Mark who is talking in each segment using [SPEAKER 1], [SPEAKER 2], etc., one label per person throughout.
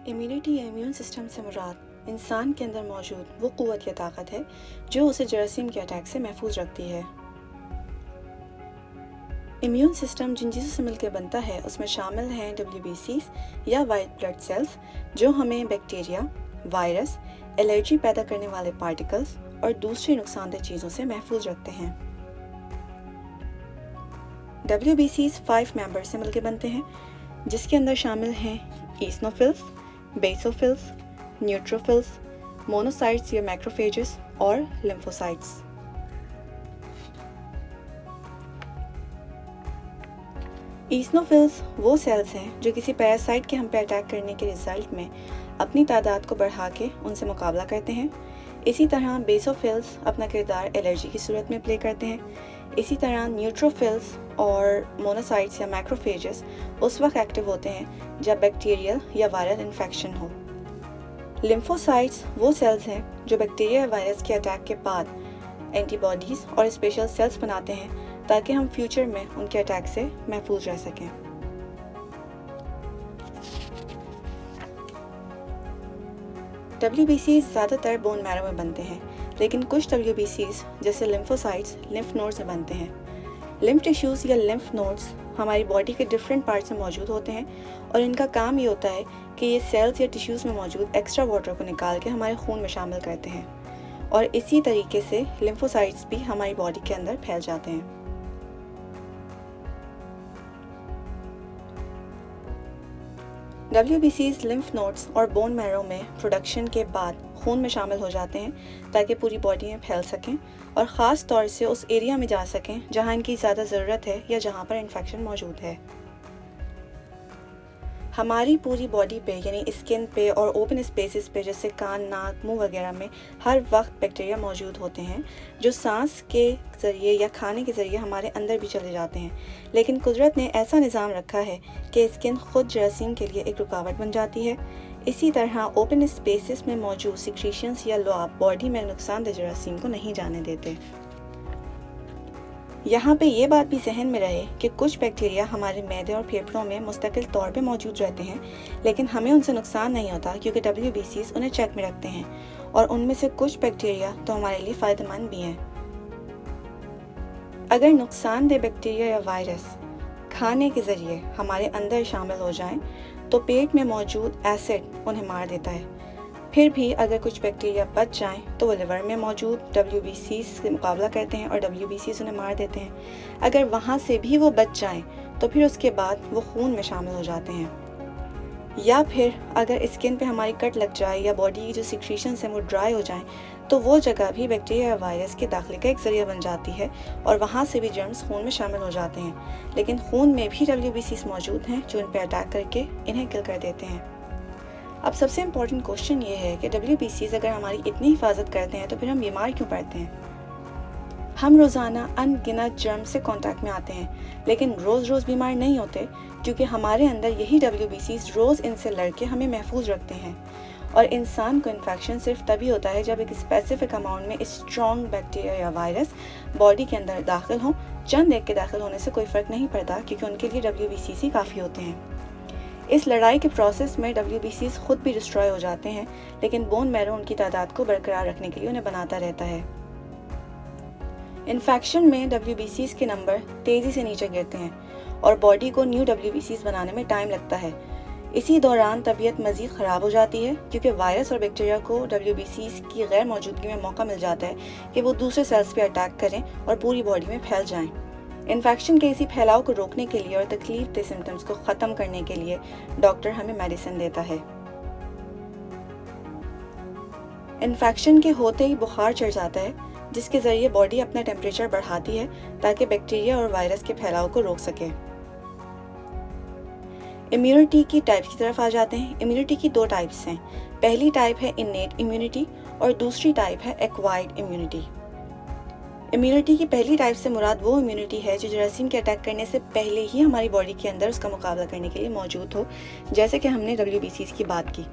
[SPEAKER 1] Immunity या immune system से मुराद इंसान के अंदर मौजूद वो क़ुव्वत या ताकत है जो उसे जरासीम के अटैक से महफूज रखती है। इम्यून सिस्टम जिन चीज़ों से मिलकर बनता है उसमें शामिल हैं WBCs या वाइट ब्लड सेल्स, जो हमें बैक्टीरिया, वायरस, एलर्जी पैदा करने वाले पार्टिकल्स और दूसरी नुकसानदेह चीज़ों से महफूज रखते हैं। WBCs 5 मेंबर्स से मिलकर बनते हैं, जिसके अंदर शामिल हैं ईसनोफिल्स, बेसोफिल्स, न्यूट्रोफिल्स, मोनोसाइट्स या मैक्रोफेजेस और लिम्फोसाइट्स। ईसनोफिल्स वो सेल्स हैं जो किसी पैरासाइट के हम पे अटैक करने के रिजल्ट में अपनी तादाद को बढ़ा के उनसे मुकाबला करते हैं। इसी तरह बेसोफिल्स अपना किरदार एलर्जी की सूरत में प्ले करते हैं। इसी तरह न्यूट्रोफिल्स और मोनोसाइट्स या मैक्रोफेजेस उस वक्त एक्टिव होते हैं जब बैक्टीरियल या वायरल इन्फेक्शन हो। लिम्फोसाइट्स वो सेल्स हैं जो बैक्टीरिया या वायरस के अटैक के बाद एंटीबॉडीज़ और स्पेशल सेल्स बनाते हैं ताकि हम फ्यूचर में उनके अटैक से महफूज रह सकें। WBCs ज़्यादातर बोन मैरो में बनते हैं, लेकिन कुछ WBCs जैसे लिम्फोसाइट्स लिम्फ नोड्स में बनते हैं। लिम्फ टिश्यूज़ या लिम्फ नोड्स हमारी बॉडी के डिफरेंट पार्ट्स में मौजूद होते हैं और इनका काम ये होता है कि ये सेल्स या टिश्यूज़ में मौजूद एक्स्ट्रा वाटर को निकाल के हमारे खून में शामिल करते हैं और इसी तरीके से लिम्फोसाइट्स भी हमारी बॉडी के अंदर फैल जाते हैं। WBCs लिम्फ नोड्स और बोन मैरो में प्रोडक्शन के बाद खून में शामिल हो जाते हैं ताकि पूरी बॉडी में फैल सकें और ख़ास तौर से उस एरिया में जा सकें जहां इनकी ज़्यादा ज़रूरत है या जहां पर इन्फेक्शन मौजूद है। हमारी पूरी बॉडी पे यानी स्किन पे और ओपन स्पेसेस पे जैसे कान, नाक, मुंह वगैरह में हर वक्त बैक्टीरिया मौजूद होते हैं जो सांस के ज़रिए या खाने के ज़रिए हमारे अंदर भी चले जाते हैं। लेकिन कुदरत ने ऐसा निज़ाम रखा है कि स्किन खुद जरासीम के लिए एक रुकावट बन जाती है। इसी तरह ओपन स्पेसेस में मौजूद सिक्रीशंस या लुआब बॉडी में नुकसानदेह जरासीम को नहीं जाने देते। यहाँ पे ये बात भी जहन में रहे कि कुछ बैक्टीरिया हमारे मैदे और फेफड़ों में मुस्तकिल तौर पे मौजूद रहते हैं, लेकिन हमें उनसे नुकसान नहीं होता क्योंकि WBCs उन्हें चेक में रखते हैं और उनमें से कुछ बैक्टीरिया तो हमारे लिए फ़ायदेमंद भी हैं। अगर नुकसानदेह बैक्टीरिया या वायरस खाने के ज़रिए हमारे अंदर शामिल हो जाएं, तो पेट में मौजूद एसिड उन्हें मार देता है। फिर भी अगर कुछ बैक्टीरिया बच जाएं तो वो लिवर में मौजूद WBCs से मुकाबला करते हैं और WBCs उन्हें मार देते हैं। अगर वहाँ से भी वो बच जाएं तो फिर उसके बाद वो खून में शामिल हो जाते हैं। या फिर अगर स्किन पे हमारी कट लग जाए या बॉडी की जो सिक्रीशंस हैं वो ड्राई हो जाएं तो वो जगह भी बैक्टीरिया या वायरस के दाखिले का एक ज़रिया बन जाती है और वहाँ से भी जर्म्स खून में शामिल हो जाते हैं। लेकिन खून में भी WBCs मौजूद हैं जो इन पर अटैक करके इन्हें किल कर देते हैं। अब सबसे इम्पोर्टेंट क्वेश्चन ये है कि WBCs अगर हमारी इतनी हिफाजत करते हैं तो फिर हम बीमार क्यों पड़ते हैं? हम रोज़ाना अनगिनत जर्म से कांटेक्ट में आते हैं, लेकिन रोज़ बीमार नहीं होते क्योंकि हमारे अंदर यही WBCs रोज़ इनसे लड़के हमें महफूज रखते हैं। और इंसान को इन्फेक्शन सिर्फ तभी होता है जब एक स्पेसिफिक अमाउंट में स्ट्रॉन्ग बैक्टीरिया या वायरस बॉडी के अंदर दाखिल हों। चंद एक के दाखिल होने से कोई फ़र्क नहीं पड़ता क्योंकि उनके लिए WBCs ही काफ़ी होते हैं। इस लड़ाई के प्रोसेस में WBCs खुद भी डिस्ट्रॉय हो जाते हैं, लेकिन बोन मैरो उनकी तादाद को बरकरार रखने के लिए उन्हें बनाता रहता है। इन्फेक्शन में WBCs के नंबर तेज़ी से नीचे गिरते हैं और बॉडी को न्यू WBCs बनाने में टाइम लगता है। इसी दौरान तबीयत मज़ीद ख़राब हो जाती है क्योंकि वायरस और बैक्टीरिया को WBCs की गैर मौजूदगी में मौका मिल जाता है कि वो दूसरे सेल्स पर अटैक करें और पूरी बॉडी में फैल जाएं। इन्फेक्शन के इसी फैलाव को रोकने के लिए और तकलीफ दे सिम्टम्स को ख़त्म करने के लिए डॉक्टर हमें मेडिसिन देता है। इन्फेक्शन के होते ही बुखार चढ़ जाता है, जिसके ज़रिए बॉडी अपना टेम्परेचर बढ़ाती है ताकि बैक्टीरिया और वायरस के फैलाव को रोक सके। इम्यूनिटी की टाइप्स की तरफ आ जाते हैं। इम्यूनिटी की 2 टाइप्स हैं। पहली टाइप है इनेट इम्यूनिटी और दूसरी टाइप है एक्वायर्ड इम्यूनिटी। इम्यूनिटी की पहली टाइप से मुराद वो इम्यूनिटी है जो जरासीम के अटैक करने से पहले ही हमारी बॉडी के अंदर उसका मुकाबला करने के लिए मौजूद हो, जैसे कि हमने WBCs की बात की।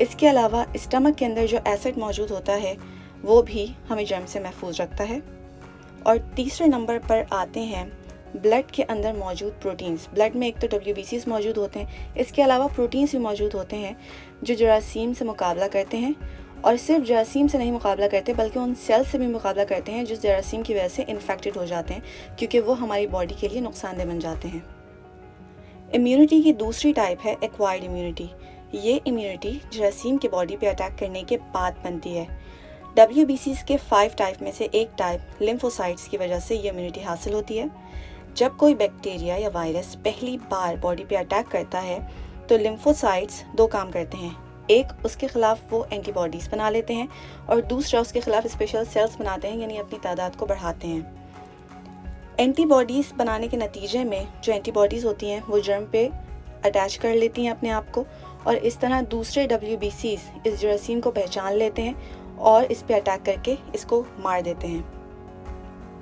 [SPEAKER 1] इसके अलावा स्टमक के अंदर जो एसिड मौजूद होता है वो भी हमें जर्म से महफूज रखता है। और तीसरे नंबर पर आते हैं ब्लड के अंदर मौजूद प्रोटीन्स, ब्लड में एक तो WBCs मौजूद होते हैं, इसके अलावा प्रोटीन्स भी मौजूद होते हैं जो जरासीम से मुकाबला करते हैं, और सिर्फ जरासीम से नहीं मुकाबला करते बल्कि उन सेल से भी मुकाबला करते हैं जो जरासीम की वजह से इन्फेक्टेड हो जाते हैं, क्योंकि वो हमारी बॉडी के लिए नुकसानदेह बन जाते हैं। इम्यूनिटी की दूसरी टाइप है एक्वायर्ड इम्यूनिटी। ये इम्यूनिटी जरासीम के बॉडी पे अटैक करने के बाद बनती है। WBCs के 5 टाइप में से एक टाइप लिम्फोसाइट्स की वजह से ये इम्यूनिटी हासिल होती है। जब कोई बैक्टीरिया या वायरस पहली बार बॉडी पे अटैक करता है तो लिम्फोसाइट्स 2 काम करते हैं। एक, उसके खिलाफ वो एंटीबॉडीज़ बना लेते हैं, और दूसरा उसके खिलाफ स्पेशल सेल्स बनाते हैं, यानी अपनी तादाद को बढ़ाते हैं। एंटीबॉडीज़ बनाने के नतीजे में जो एंटीबॉडीज़ होती हैं वो जर्म पे अटैच कर लेती हैं अपने आप को, और इस तरह दूसरे WBCs इस जरासीम को पहचान लेते हैं और इस पे अटैक करके इसको मार देते हैं।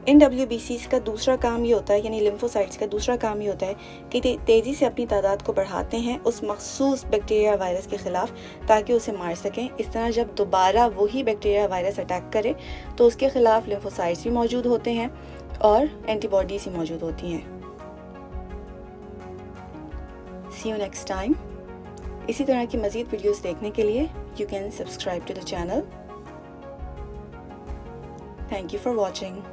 [SPEAKER 1] इन WBCs का दूसरा काम ये होता है, यानी लिम्फोसाइट्स का दूसरा काम ये होता है कि तेज़ी से अपनी तादाद को बढ़ाते हैं उस मखसूस बैक्टीरिया या वायरस के ख़िलाफ़, ताकि उसे मार सकें। इस तरह जब दोबारा वही बैक्टीरिया या वायरस अटैक करे तो उसके ख़िलाफ़ लिम्फोसाइट्स भी मौजूद होते हैं और एंटीबॉडीज़ ही मौजूद होती हैं। See you next time. इसी तरह की मज़ीद वीडियोस देखने के लिए you can subscribe to the channel. Thank you for watching.